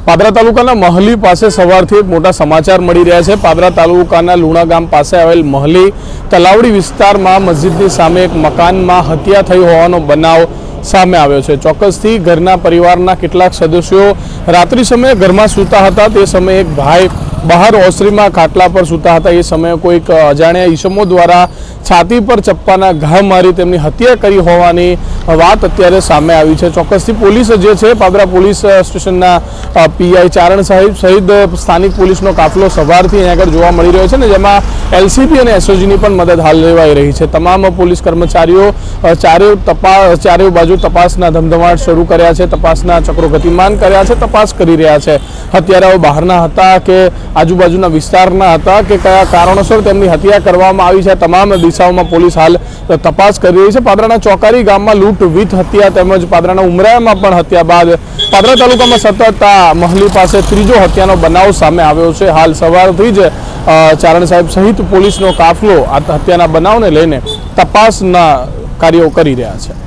પાદરા તાલુકાના મહલી પાસે સવારથી એક મોટા સમાચાર મળી રહ્યા છે। પાદરા તાલુકાના લુણા ગામ પાસે આવેલ મહલી તલાવડી વિસ્તારમાં મસ્જિદની સામે એક મકાનમાં હત્યા થઈ હોવાનો બનાવ સામે આવ્યો છે। ચોક્કસથી ઘરના પરિવારના કેટલાક સદસ્યો રાત્રિ સમયે ઘરમાં સૂતા હતા। તે સમયે એક ભાઈ બહાર ઓસરીમાં ખાટલા પર સૂતા હતા। એ સમયે કોઈક અજાણ્યા ઈસમો દ્વારા છાતી પર ચપ્પાના ઘા મારી તેમની હત્યા કરી હોવાની વાત અત્યારે સામે આવી છે। ચોક્કસથી પોલીસ જે છે પાદરા પોલીસ સ્ટેશનના પીઆઈ ચારણ સાહેબ સહિત સ્થાનિક પોલીસનો કાફલો સવારથી અહીં આગળ જોવા મળી રહ્યો છે ને જેમાં એલસીબી અને એસઓજીની પણ મદદ હાલ લેવાઈ રહી છે। તમામ પોલીસ કર્મચારીઓ ચારે બાજુ તપાસના ધમધમાટ શરૂ કર્યા છે, તપાસના ચક્રો ગતિમાન કર્યા છે, તપાસ કરી રહ્યા છે। હત્યારાઓ બહારના હતા કે આજુબાજુના વિસ્તારના હતા કે કયા કારણોસર તેમની હત્યા કરવામાં આવી છે, તમામ દિશાઓમાં પોલીસ હાલ તપાસ કરી રહી છે। પાદરાના ચોકારી ગામમાં લૂંટ વીથ હત્યા તેમજ પાદરાના ઉમરામાં પણ હત્યા બાદ પાદરા તાલુકામાં સતત આ મહલી પાસે ત્રીજો હત્યાનો બનાવ સામે આવ્યો છે। હાલ સવારથી જ ચારણ સાહેબ સહિત પોલીસનો કાફલો આ હત્યાના બનાવને લઈને તપાસના કાર્યો કરી રહ્યા છે।